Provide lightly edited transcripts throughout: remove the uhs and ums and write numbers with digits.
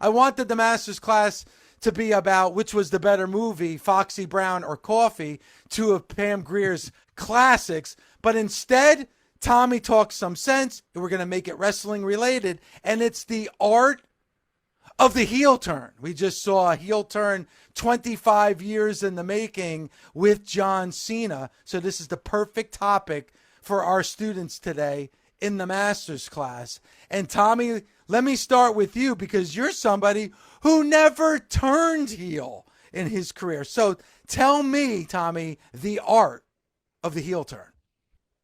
I wanted the Masters class to be about which was the better movie, Foxy Brown or Coffee, two of Pam Grier's classics. But instead, Tommy talks some sense. We're going to make it wrestling related. And it's the art of the heel turn. We just saw a heel turn 25 years in the making with John Cena. So this is the perfect topic for our students today in the Masters class. And Tommy, let me start with you because you're somebody who never turned heel in his career. So tell me, Tommy, the art of the heel turn.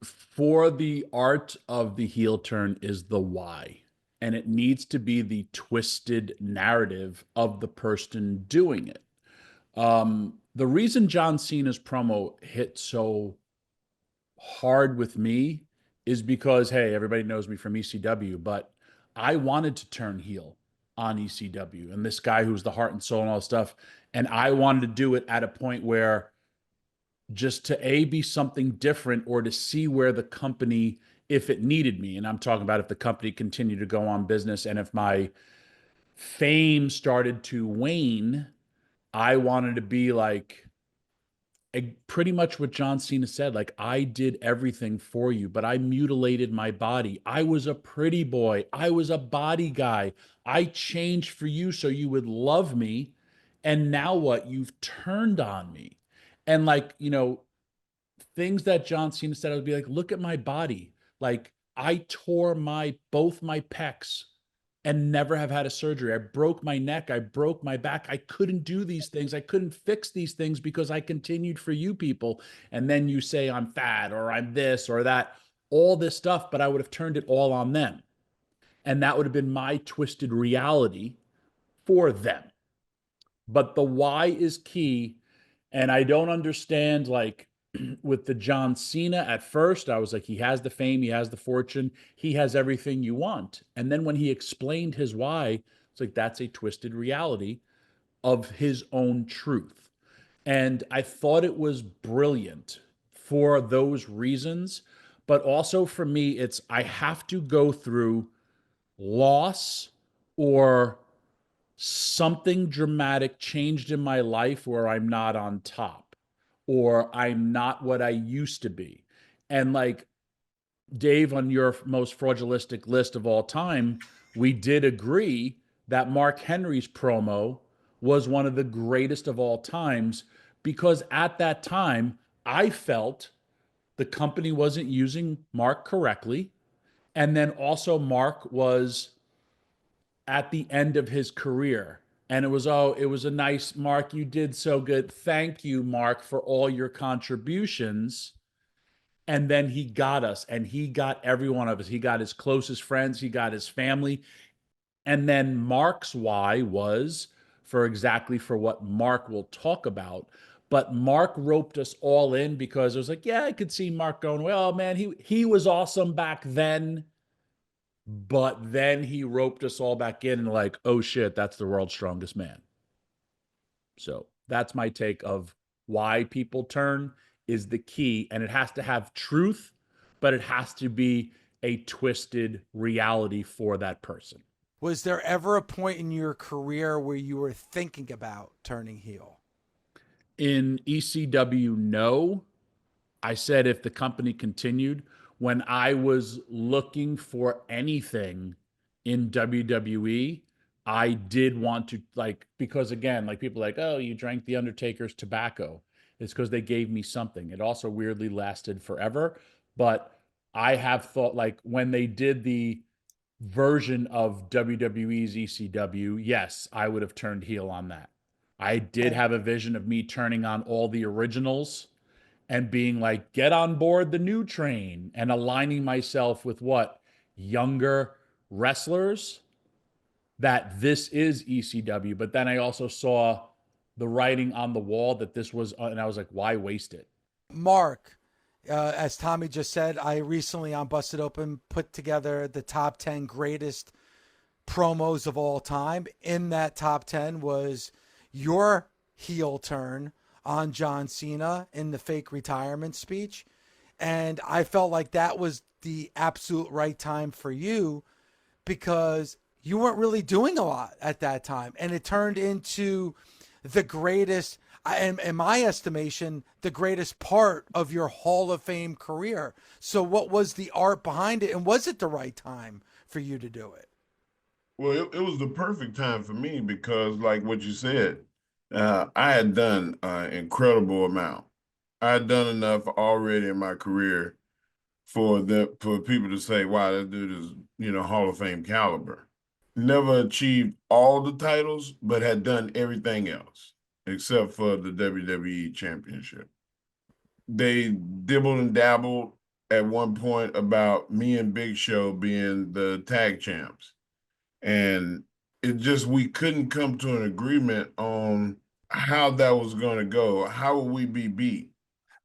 For the art of the heel turn is the why. And it needs to be the twisted narrative of the person doing it. The reason John Cena's promo hit so hard with me is because, hey, everybody knows me from ECW, but I wanted to turn heel on ECW. And this guy who's the heart and soul and all that stuff. And I wanted to do it at a point where just to be something different or to see where the company, if it needed me, and I'm talking about if the company continued to go on business and if my fame started to wane, I wanted to be like pretty much what John Cena said, like, I did everything for you, but I mutilated my body. I was a pretty boy. I was a body guy. I changed for you so you would love me. And now what? You've turned on me. And like, things that John Cena said, I would be like, look at my body. Like, I tore both my pecs and never have had a surgery. I broke my neck. I broke my back. I couldn't do these things. I couldn't fix these things because I continued for you people. And then you say I'm fat or I'm this or that, all this stuff, but I would have turned it all on them. And that would have been my twisted reality for them. But the why is key. And I don't understand, like, with the John Cena at first, I was like, he has the fame, he has the fortune, he has everything you want. And then when he explained his why, it's like, that's a twisted reality of his own truth. And I thought it was brilliant for those reasons. But also for me, it's I have to go through loss or something dramatic changed in my life where I'm not on top or I'm not what I used to be. And like Dave, on your most fraudulistic list of all time, we did agree that Mark Henry's promo was one of the greatest of all times because at that time, I felt the company wasn't using Mark correctly. And then also, Mark was at the end of his career. And it was a nice, Mark, you did so good. Thank you, Mark, for all your contributions. And then he got us and he got every one of us. He got his closest friends, he got his family. And then Mark's why was for what Mark will talk about. But Mark roped us all in because it was like, yeah, I could see Mark going, well, man, he was awesome back then. But then he roped us all back in and like, oh shit, that's the world's strongest man. So that's my take of why people turn is the key. And it has to have truth, but it has to be a twisted reality for that person. Was there ever a point in your career where you were thinking about turning heel? In ECW, no. I said if the company continued, when I was looking for anything in WWE, I did want to, like, because again, like people are like, oh, you drank the Undertaker's tobacco. It's because they gave me something. It also weirdly lasted forever. But I have thought, like, when they did the version of WWE's ECW, yes, I would have turned heel on that. I did And have a vision of me turning on all the originals and being like, get on board the new train and aligning myself with what? Younger wrestlers, that this is ECW. But then I also saw the writing on the wall that this was, and I was like, why waste it? Mark, as Tommy just said, I recently on Busted Open put together the top 10 greatest promos of all time. In that top 10 was your heel turn on John Cena in the fake retirement speech. And I felt like that was the absolute right time for you because you weren't really doing a lot at that time. And it turned into the greatest, in my estimation, the greatest part of your Hall of Fame career. So, what was the art behind it? And was it the right time for you to do it? Well, it was the perfect time for me because, like what you said, I had done an incredible amount. I had done enough already in my career for people to say, "Wow, that dude is Hall of Fame caliber." Never achieved all the titles, but had done everything else except for the WWE Championship. They dibbled and dabbled at one point about me and Big Show being the tag champs. And we couldn't come to an agreement on how that was going to go. How would we be beat?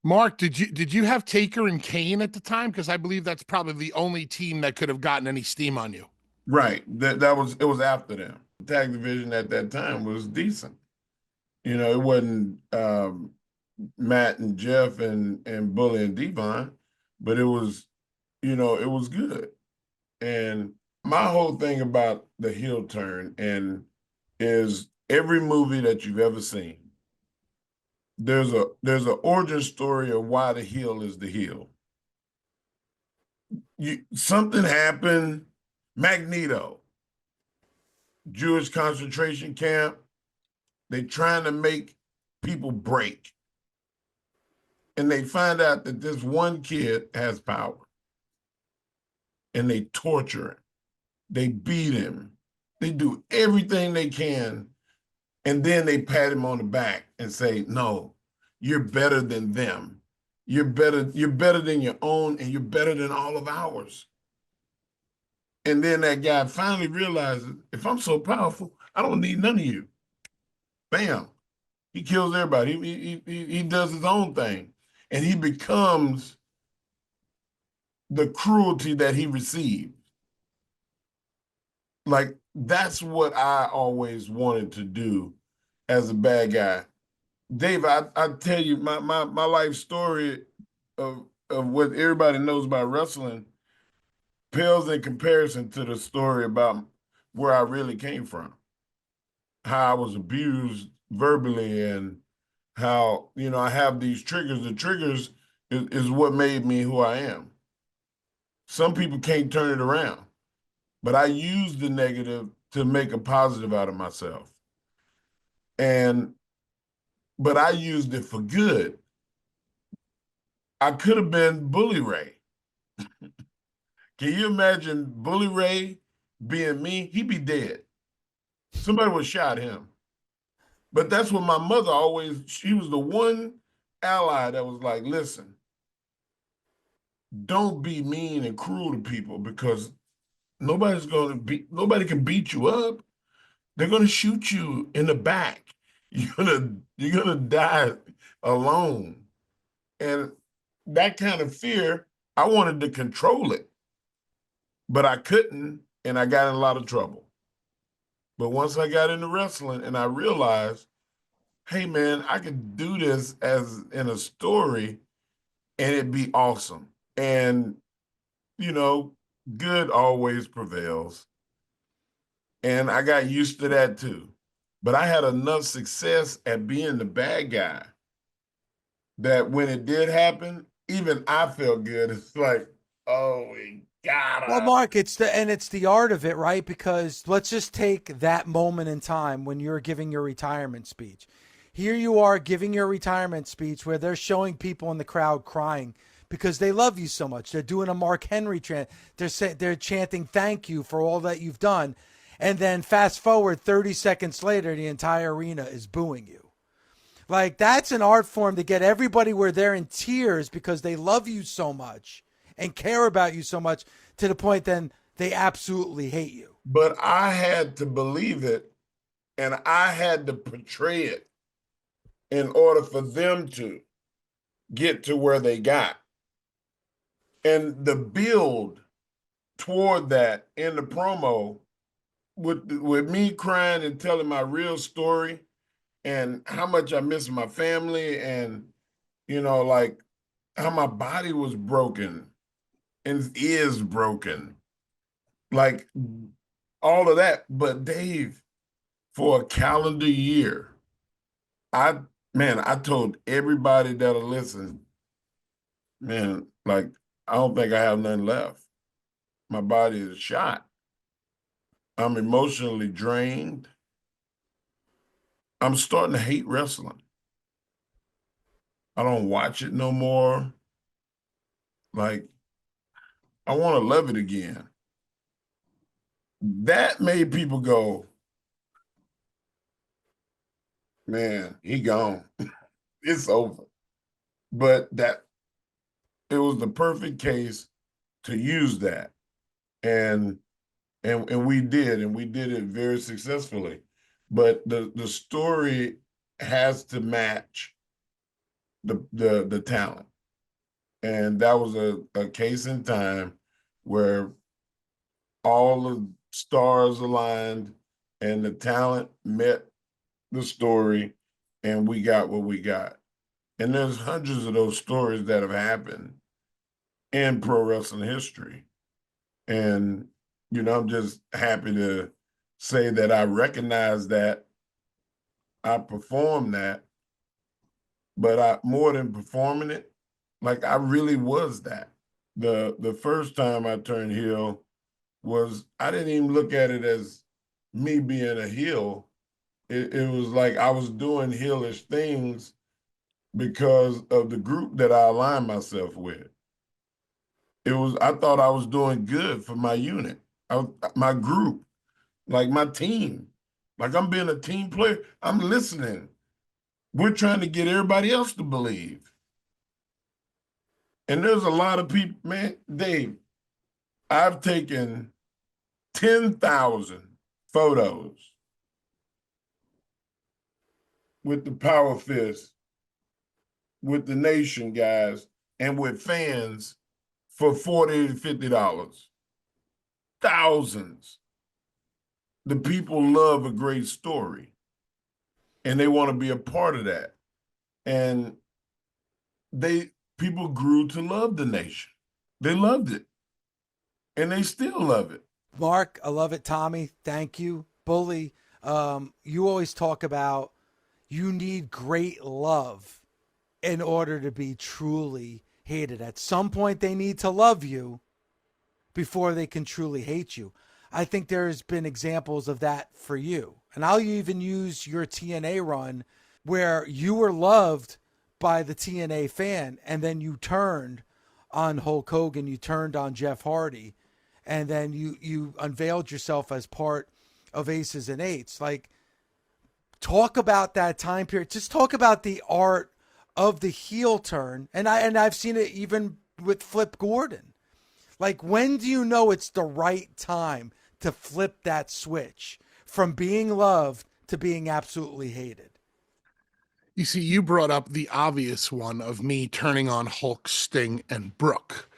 Mark, did you have Taker and Kane at the time? Because I believe that's probably the only team that could have gotten any steam on you. Right. It was after them. The tag division at that time was decent. It wasn't Matt and Jeff and Bully and Devon, but it was good. And my whole thing about the heel turn is every movie that you've ever seen, there's an origin story of why the heel is the heel. Something happened. Magneto, Jewish concentration camp. They trying to make people break, and they find out that this one kid has power, and they torture him. They beat him. They do everything they can, and then they pat him on the back and say, "No, you're better than them. You're better than your own, and you're better than all of ours." And then that guy finally realizes, if I'm so powerful, I don't need none of you. Bam. He kills everybody. He does his own thing. And he becomes the cruelty that he received. Like, that's what I always wanted to do as a bad guy. Dave, I tell you, my life story of what everybody knows about wrestling pales in comparison to the story about where I really came from, how I was abused verbally, and how, I have these triggers. The triggers is what made me who I am. Some people can't turn it around, but I use the negative to make a positive out of myself. But I used it for good. I could have been Bully Ray. Can you imagine Bully Ray being me? He'd be dead. Somebody would shot him. But that's what my mother she was the one ally that was like, listen, don't be mean and cruel to people because nobody can beat you up. They're gonna shoot you in the back. You're gonna die alone. And that kind of fear, I wanted to control it, but I couldn't, and I got in a lot of trouble. But once I got into wrestling and I realized, hey man, I could do this as in a story and it'd be awesome. And, you know, good always prevails. And I got used to that too. But I had enough success at being the bad guy that when it did happen, even I felt good. It's like, oh, we got Well, him. Mark, it's the art of it, right? Because let's just take that moment in time when you're giving your retirement speech. Here you are giving your retirement speech where they're showing people in the crowd crying because they love you so much. They're doing a Mark Henry chant. They're chanting thank you for all that you've done. And then fast forward 30 seconds later, the entire arena is booing you. Like, that's an art form to get everybody where they're in tears because they love you so much and care about you so much to the point then they absolutely hate you. But I had to believe it and I had to portray it in order for them to get to where they got. And the build toward that in the promo with me crying and telling my real story and how much I miss my family and, like how my body was broken and is broken. Like all of that. But Dave, for a calendar year, I I told everybody that'll listen, man, like I don't think I have nothing left. My body is shot. I'm emotionally drained. I'm starting to hate wrestling. I don't watch it no more. Like, I want to love it again. That made people go, man, he gone. It's over. But it was the perfect case to use that. And we did, and we did it very successfully. But the story has to match the talent. And that was a case in time where all the stars aligned and the talent met the story, and we got what we got. And there's hundreds of those stories that have happened in pro wrestling history. And, I'm just happy to say that I recognize that, I performed that, but more than performing it, like I really was that. The first time I turned heel was I didn't even look at it as me being a heel. It was like I was doing heelish things because of the group that I aligned myself with. I thought I was doing good for my unit, my group, like my team. Like I'm being a team player. I'm listening. We're trying to get everybody else to believe. And there's a lot of people, man, Dave, I've taken 10,000 photos with the Power Fist, with the Nation guys, and with fans for $40 to $50. Thousands. The people love a great story, and they want to be a part of that. And people grew to love the Nation. They loved it, and they still love it. Mark, I love it. Tommy, thank you. Bully, you always talk about you need great love in order to be truly hated. At some point, they need to love you before they can truly hate you. I think there's been examples of that for you. And I'll even use your TNA run where you were loved by the TNA fan, and then you turned on Hulk Hogan, you turned on Jeff Hardy, and then you unveiled yourself as part of Aces and Eights. Like, talk about that time period. Just talk about the art of the heel turn. And I've seen it even with Flip Gordon. Like, when do you know it's the right time to flip that switch from being loved to being absolutely hated? You see, you brought up the obvious one of me turning on Hulk, Sting, and Brooke,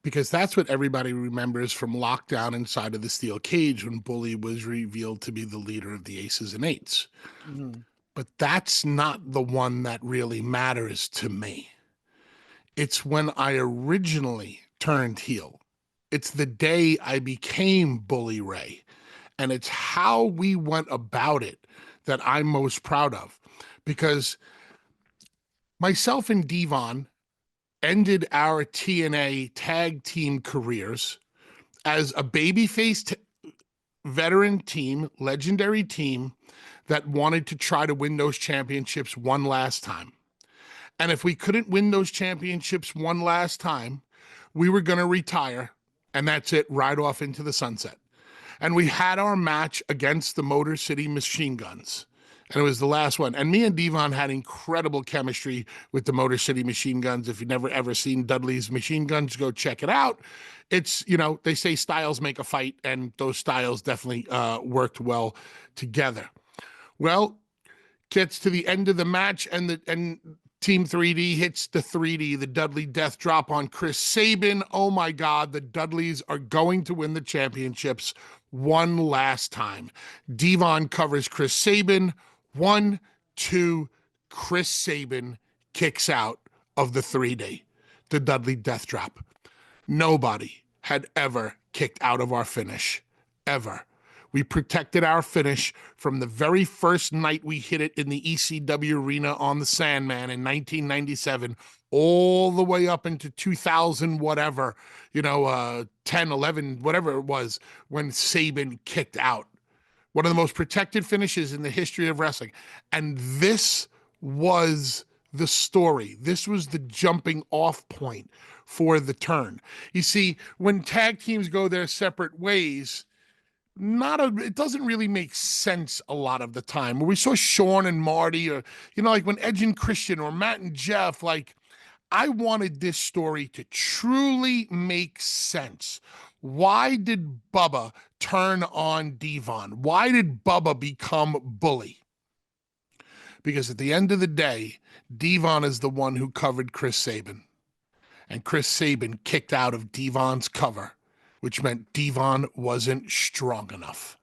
because that's what everybody remembers from Lockdown inside of the steel cage when Bully was revealed to be the leader of the Aces and Eights. Mm-hmm. But that's not the one that really matters to me. It's when I originally turned heel. It's the day I became Bully Ray. And it's how we went about it that I'm most proud of. Because myself and Devon ended our TNA tag team careers as a babyface veteran team, legendary team that wanted to try to win those championships one last time. And if we couldn't win those championships one last time, we were going to retire, and that's it, ride off into the sunset. And we had our match against the Motor City Machine Guns. And it was the last one. And me and Devon had incredible chemistry with the Motor City Machine Guns. If you've never ever seen Dudley's Machine Guns, go check it out. It's, they say styles make a fight, and those styles definitely worked well together. Well, gets to the end of the match, and Team 3D hits the 3D, the Dudley Death Drop on Chris Sabin. Oh my God, the Dudleys are going to win the championships one last time. Devon covers Chris Sabin. 1, 2, Chris Sabin kicks out of the 3D, the Dudley Death Drop. Nobody had ever kicked out of our finish, ever. We protected our finish from the very first night we hit it in the ECW arena on the Sandman in 1997, all the way up into 2000, whatever, 10, 11, whatever it was, when Sabin kicked out. One of the most protected finishes in the history of wrestling. And this was the story. This was the jumping off point for the turn. You see, when tag teams go their separate ways, it doesn't really make sense a lot of the time. When we saw Sean and Marty, or like when Edge and Christian, or Matt and Jeff, like, I wanted this story to truly make sense. Why did Bubba turn on Devon? Why did Bubba become bully? Because at the end of the day, Devon is the one who covered Chris Sabin. And Chris Sabin kicked out of Devon's cover, which meant Devon wasn't strong enough.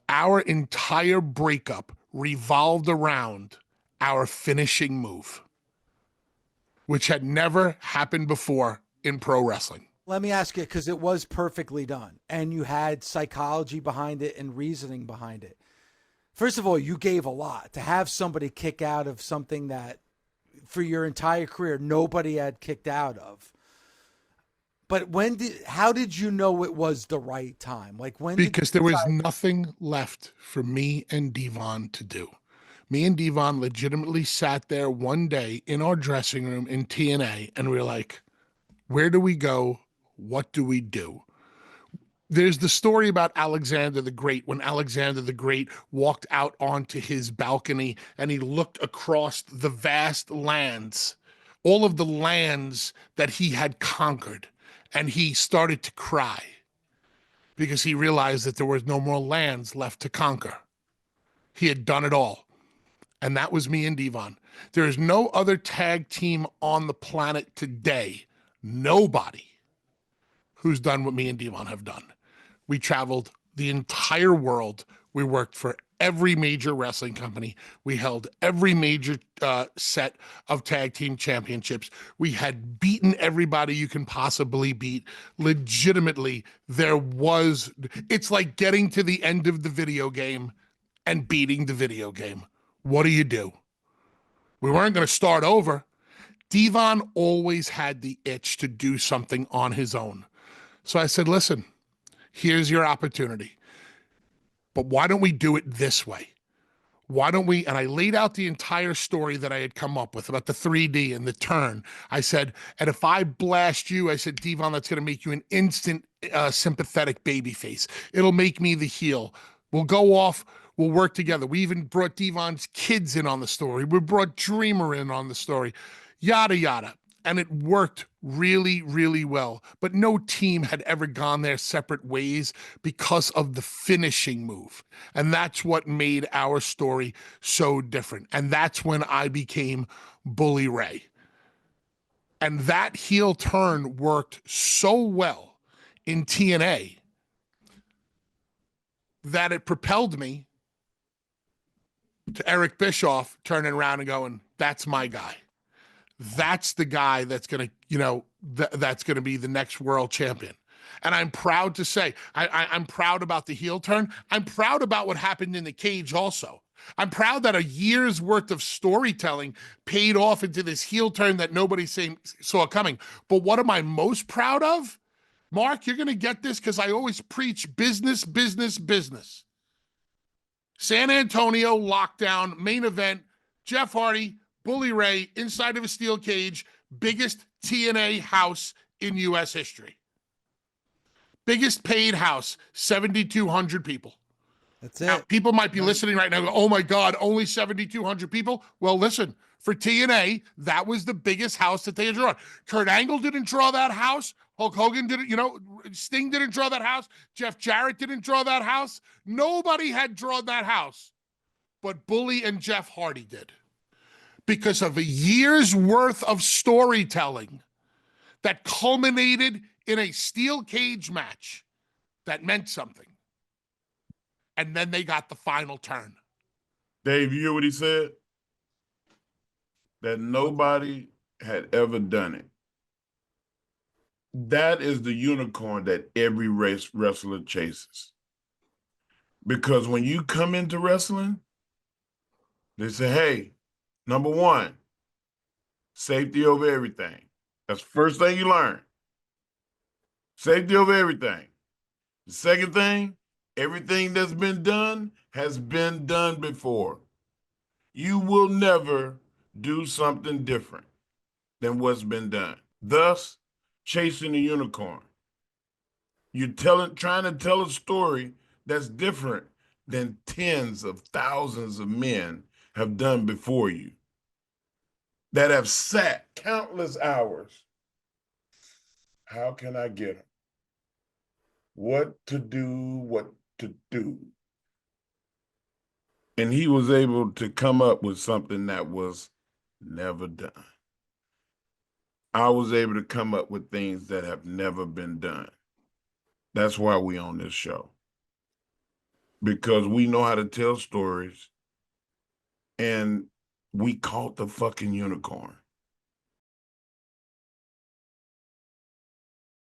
Our entire breakup revolved around our finishing move, which had never happened before in pro wrestling. Let me ask you, because it was perfectly done, and you had psychology behind it and reasoning behind it. First of all, you gave a lot to have somebody kick out of something that for your entire career nobody had kicked out of. But how did you know it was the right time? Like, because there was nothing left for me and Devon to do. Me and Devon legitimately sat there one day in our dressing room in TNA, and we were like, where do we go? What do we do? There's the story about Alexander the Great, when Alexander the Great walked out onto his balcony and he looked across the vast lands, all of the lands that he had conquered, and he started to cry because he realized that there was no more lands left to conquer. He had done it all. And that was me and Devon. There is no other tag team on the planet today, nobody, who's done what me and Devon have done. We traveled the entire world. We worked for every major wrestling company. We held every major set of tag team championships. We had beaten everybody you can possibly beat. Legitimately, it's like getting to the end of the video game and beating the video game. What do? We weren't going to start over. Devon always had the itch to do something on his own. So I said, listen, here's your opportunity. But why don't we do it this way? Why don't we? And I laid out the entire story that I had come up with about the 3D and the turn. I said, and if I blast you, I said, Devon, that's going to make you an instant sympathetic babyface. It'll make me the heel. We'll go off. We'll work together. We even brought Devon's kids in on the story. We brought Dreamer in on the story, yada, yada. And it worked really, really well. But no team had ever gone their separate ways because of the finishing move. And that's what made our story so different. And that's when I became Bully Ray. And that heel turn worked so well in TNA that it propelled me to Eric Bischoff turning around and going, that's my guy. That's the guy that's going to, that's going to be the next world champion. And I'm proud to say, I'm proud about the heel turn. I'm proud about what happened in the cage also. I'm proud that a year's worth of storytelling paid off into this heel turn that nobody saw coming. But what am I most proud of? Mark, you're going to get this because I always preach business, business, business. San Antonio lockdown, main event, Jeff Hardy, Bully Ray, inside of a steel cage, biggest TNA house in U.S. history. Biggest paid house, 7,200 people. That's it. Now, people might be listening right now and go, oh my God, only 7,200 people? Well, listen, for TNA, that was the biggest house that they had drawn. Kurt Angle didn't draw that house. Hulk Hogan didn't, Sting didn't draw that house. Jeff Jarrett didn't draw that house. Nobody had drawn that house, but Bully and Jeff Hardy did. Because of a year's worth of storytelling that culminated in a steel cage match that meant something. And then they got the final turn. Dave, you hear what he said? That nobody had ever done it. That is the unicorn that every wrestler chases. Because when you come into wrestling, they say, hey, number one, safety over everything. That's the first thing you learn. Safety over everything. The second thing, everything that's been done has been done before. You will never do something different than what's been done. Thus, chasing the unicorn. You're trying to tell a story that's different than tens of thousands of men have done before you, that have sat countless hours. How can I get them? What to do, what to do. And he was able to come up with something that was never done. I was able to come up with things that have never been done. That's why we on this show. Because we know how to tell stories, and we caught the fucking unicorn.